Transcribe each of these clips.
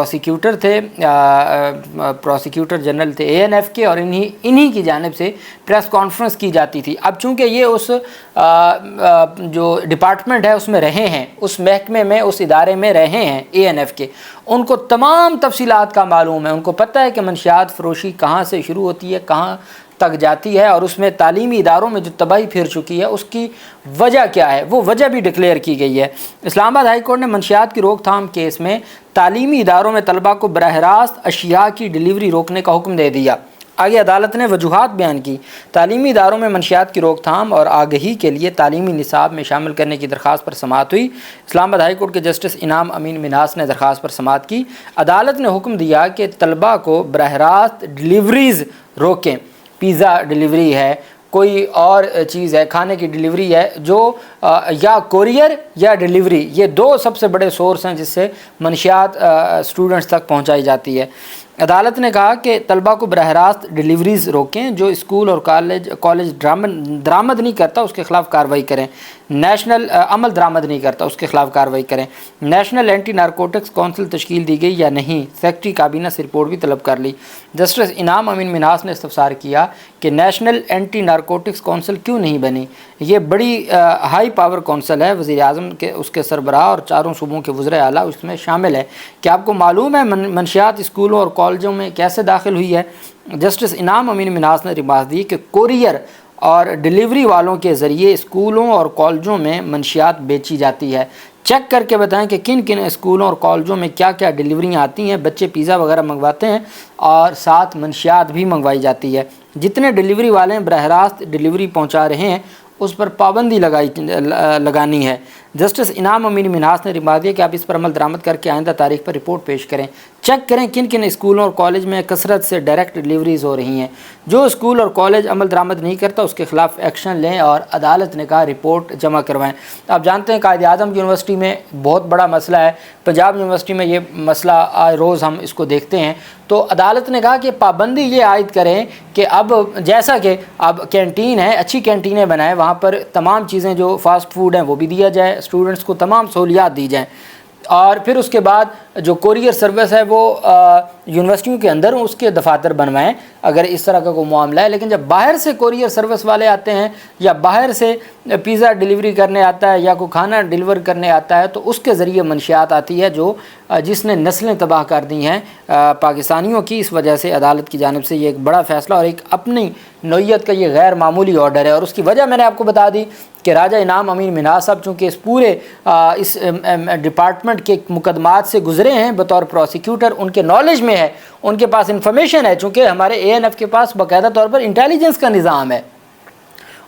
Prosecutor تھے، prosecutor general تھے ANF کے، اور انہی کی جانب سے پریس کانفرنس کی جاتی تھی۔ اب چونکہ یہ اس جو ڈپارٹمنٹ ہے اس میں رہے ہیں، اس محکمے میں، اس ادارے میں رہے ہیں ANF کے، ان کو تمام تفصیلات کا معلوم ہے، ان کو پتہ ہے کہ منشیات فروشی کہاں سے شروع ہوتی ہے، کہاں تک جاتی ہے، اور اس میں تعلیمی اداروں میں جو تباہی پھر چکی ہے اس کی وجہ کیا ہے، وہ وجہ بھی ڈکلیئر کی گئی ہے۔ اسلام آباد ہائی کورٹ نے منشیات کی روک تھام کیس میں تعلیمی اداروں میں طلباء کو براہ راست اشیاء کی ڈیلیوری روکنے کا حکم دے دیا۔ آگے عدالت نے وجوہات بیان کی۔ تعلیمی اداروں میں منشیات کی روک تھام اور آگہی کے لیے تعلیمی نصاب میں شامل کرنے کی درخواست پر سماعت ہوئی۔ اسلام آباد ہائی کورٹ کے جسٹس انعام امین منہاس نے درخواست پر سماعت کی۔ عدالت نے حکم دیا کہ طلباء کو براہ راست ڈیلیوریز روکیں، پیزا ڈیلیوری ہے، کوئی اور چیز ہے، کھانے کی ڈیلیوری ہے، جو یا کوریئر یا ڈیلیوری، یہ دو سب سے بڑے سورس ہیں جس سے منشیات اسٹوڈنٹس تک پہنچائی جاتی ہے۔ عدالت نے کہا کہ طلباء کو براہ راست ڈیلیوریز روکیں، جو اسکول اور کالج درآمد نہیں کرتا اس کے خلاف کارروائی کریں، نیشنل عمل درآمد نہیں کرتا اس کے خلاف کارروائی کریں۔ نیشنل اینٹی نارکوٹکس کونسل تشکیل دی گئی یا نہیں، سیکرٹری کابینہ سے رپورٹ بھی طلب کر لی۔ جسٹس انعام امین منہاس نے استفسار کیا کہ نیشنل اینٹی نارکوٹکس کونسل کیوں نہیں بنی؟ یہ بڑی ہائی پاور کونسل ہے، وزیر اعظم کے اس کے سربراہ اور چاروں صوبوں کے وزراء اعلیٰ اس میں شامل ہے۔ کیا آپ کو معلوم ہے منشیات اسکولوں اور کالجوں میں کیسے داخل ہوئی ہے؟ جسٹس انعام امین منہاس نے ریمارک دی کہ کوریئر اور ڈیلیوری والوں کے ذریعے اسکولوں اور کالجوں میں منشیات بیچی جاتی ہے۔ چیک کر کے بتائیں کہ کن کن اسکولوں اور کالجوں میں کیا کیا ڈیلیوریاں آتی ہیں۔ بچے پیزا وغیرہ منگواتے ہیں اور ساتھ منشیات بھی منگوائی جاتی ہے۔ جتنے ڈیلیوری والے ہیں براہ راست ڈیلیوری پہنچا رہے ہیں اس پر پابندی لگانی ہے۔ جسٹس انعام امین منہاس نے ریمارک دیا کہ آپ اس پر عمل درآمد کر کے آئندہ تاریخ پر رپورٹ پیش کریں۔ چیک کریں کن کن اسکولوں اور کالج میں کثرت سے ڈائریکٹ ڈیلیوریز ہو رہی ہیں۔ جو اسکول اور کالج عمل درآمد نہیں کرتا اس کے خلاف ایکشن لیں، اور عدالت نے کہا رپورٹ جمع کروائیں۔ آپ جانتے ہیں قائد اعظم یونیورسٹی میں بہت بڑا مسئلہ ہے، پنجاب یونیورسٹی میں یہ مسئلہ آئے روز ہم اس کو دیکھتے ہیں۔ تو عدالت نے کہا کہ پابندی یہ عائد کریں کہ اب جیسا کہ اب کینٹین ہے، اچھی کینٹینیں بنائیں، وہاں پر تمام چیزیں جو فاسٹ فوڈ ہیں وہ بھی دیا جائے، اسٹوڈنٹس کو تمام سہولیات دی جائیں، اور پھر اس کے بعد جو کوریئر سروس ہے وہ یونیورسٹیوں کے اندر اس کے دفاتر بنوائیں اگر اس طرح کا کوئی معاملہ ہے۔ لیکن جب باہر سے کوریئر سروس والے آتے ہیں یا باہر سے پیزا ڈیلیوری کرنے آتا ہے یا کوئی کھانا ڈیلیور کرنے آتا ہے تو اس کے ذریعے منشیات آتی ہے جو جس نے نسلیں تباہ کر دی ہیں پاکستانیوں کی۔ اس وجہ سے عدالت کی جانب سے یہ ایک بڑا فیصلہ اور ایک اپنی نوعیت کا یہ غیر معمولی آرڈر ہے، اور اس کی وجہ میں نے آپ کو بتا دی کہ راجہ انعام امین منہاس صاحب چونکہ اس پورے اس ڈپارٹمنٹ کے مقدمات سے گزرے ہیں بطور پروسیکیوٹر، ان کے نالج میں ہے، ان کے پاس انفارمیشن ہے، چونکہ ہمارے ANF کے پاس باقاعدہ طور پر انٹیلیجنس کا نظام ہے،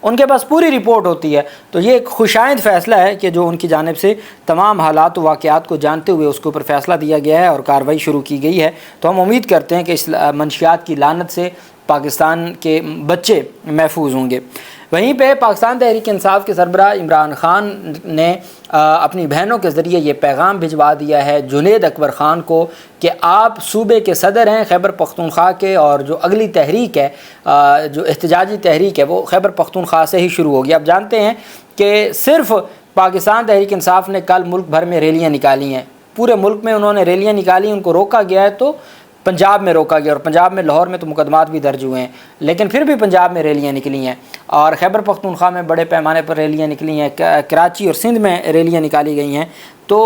ان کے پاس پوری رپورٹ ہوتی ہے۔ تو یہ ایک خوشائند فیصلہ ہے کہ جو ان کی جانب سے تمام حالات و واقعات کو جانتے ہوئے اس کے اوپر فیصلہ دیا گیا ہے اور کارروائی شروع کی گئی ہے۔ تو ہم امید کرتے ہیں کہ اس منشیات کی لعنت سے پاکستان کے بچے محفوظ ہوں گے۔ وہیں پہ پاکستان تحریک انصاف کے سربراہ عمران خان نے اپنی بہنوں کے ذریعے یہ پیغام بھجوا دیا ہے جنید اکبر خان کو کہ آپ صوبے کے صدر ہیں خیبر پختونخوا کے، اور جو اگلی تحریک ہے جو احتجاجی تحریک ہے وہ خیبر پختونخوا سے ہی شروع ہوگی۔ آپ جانتے ہیں کہ صرف پاکستان تحریک انصاف نے کل ملک بھر میں ریلیاں نکالی ہیں، پورے ملک میں انہوں نے ریلیاں نکالی، ان کو روکا گیا ہے تو پنجاب میں روکا گیا، اور پنجاب میں لاہور میں تو مقدمات بھی درج ہوئے ہیں، لیکن پھر بھی پنجاب میں ریلیاں نکلی ہیں، اور خیبر پختونخوا میں بڑے پیمانے پر ریلیاں نکلی ہیں، کراچی اور سندھ میں ریلیاں نکالی گئی ہیں۔ تو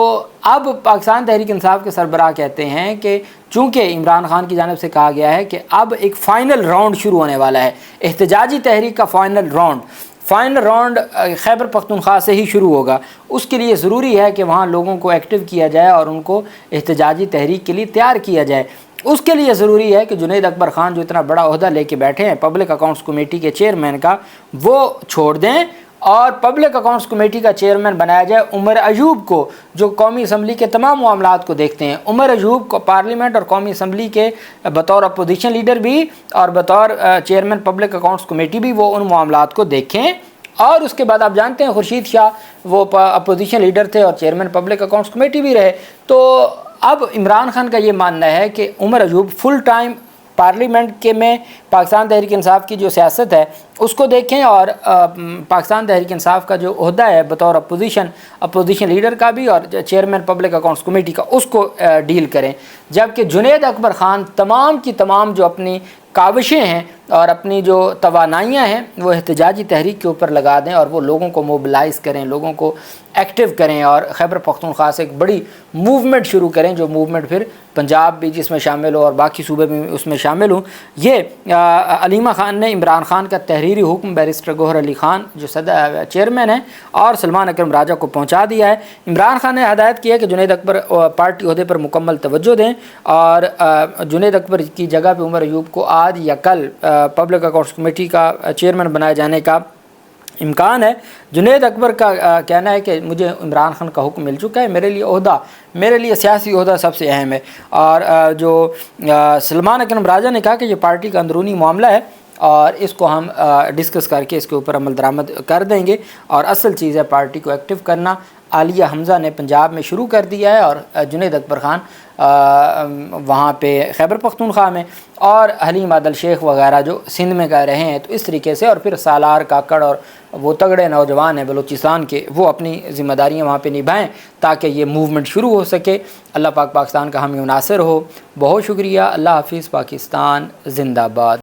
اب پاکستان تحریک انصاف کے سربراہ کہتے ہیں کہ چونکہ عمران خان کی جانب سے کہا گیا ہے کہ اب ایک فائنل راؤنڈ شروع ہونے والا ہے، احتجاجی تحریک کا فائنل راؤنڈ خیبر پختونخوا سے ہی شروع ہوگا، اس کے لیے ضروری ہے کہ وہاں لوگوں کو ایکٹیو کیا جائے اور ان کو احتجاجی تحریک کے لیے تیار کیا جائے۔ اس کے لیے ضروری ہے کہ جنید اکبر خان جو اتنا بڑا عہدہ لے کے بیٹھے ہیں پبلک اکاؤنٹس کمیٹی کے چیئرمین کا، وہ چھوڑ دیں اور پبلک اکاؤنٹس کمیٹی کا چیئرمین بنایا جائے عمر ایوب کو، جو قومی اسمبلی کے تمام معاملات کو دیکھتے ہیں۔ عمر ایوب کو پارلیمنٹ اور قومی اسمبلی کے بطور اپوزیشن لیڈر بھی اور بطور چیئرمین پبلک اکاؤنٹس کمیٹی بھی وہ ان معاملات کو دیکھیں۔ اور اس کے بعد آپ جانتے ہیں خورشید شاہ وہ اپوزیشن لیڈر تھے اور چیئرمین پبلک اکاؤنٹس کمیٹی بھی رہے۔ تو اب عمران خان کا یہ ماننا ہے کہ Omar Ayub full time parliament کے میں پاکستان تحریک انصاف کی جو سیاست ہے اس کو دیکھیں، اور پاکستان تحریک انصاف کا جو عہدہ ہے بطور اپوزیشن لیڈر کا بھی اور چیئرمین پبلک اکاؤنٹس کمیٹی کا، اس کو ڈیل کریں، جبکہ جنید اکبر خان تمام کی تمام جو اپنی کاوشیں ہیں اور اپنی جو توانائیاں ہیں وہ احتجاجی تحریک کے اوپر لگا دیں اور وہ لوگوں کو موبلائز کریں، لوگوں کو ایکٹیو کریں اور خیبر پختونخوا سے ایک بڑی موومنٹ شروع کریں، جو موومنٹ پھر پنجاب بھی جس میں شامل ہو اور باقی صوبے بھی اس میں شامل ہوں۔ یہ علیمہ خان نے عمران خان کا تحریری حکم بیرسٹر گوہر علی خان جو چیئرمین ہیں اور سلمان اکرم راجہ کو پہنچا دیا ہے۔ عمران خان نے ہدایت کیا کہ جنید اکبر پارٹی عہدے پر مکمل توجہ دیں اور جنید اکبر کی جگہ پہ عمر ایوب کو آج یا کل پبلک اکاؤنٹس کمیٹی کا چیئرمین بنائے جانے کا امکان ہے۔ جنید اکبر کا کہنا ہے کہ مجھے عمران خان کا حکم مل چکا ہے، میرے لیے سیاسی عہدہ سب سے اہم ہے، اور جو سلمان اکرم راجہ نے کہا کہ یہ پارٹی کا اندرونی معاملہ ہے اور اس کو ہم ڈسکس کر کے اس کے اوپر عمل درآمد کر دیں گے، اور اصل چیز ہے پارٹی کو ایکٹیو کرنا۔ عالیہ حمزہ نے پنجاب میں شروع کر دیا ہے اور جنید اکبر خان وہاں پہ خیبر پختونخوا میں، اور حلیم عادل شیخ وغیرہ جو سندھ میں کہہ رہے ہیں۔ تو اس طریقے سے، اور پھر سالار کاکڑ اور وہ تگڑے نوجوان ہیں بلوچستان کے، وہ اپنی ذمہ داریاں وہاں پہ نبھائیں تاکہ یہ موومنٹ شروع ہو سکے۔ اللہ پاک پاکستان کا حامی و ناصر ہو۔ بہت شکریہ۔ اللہ حافظ۔ پاکستان زندہ باد۔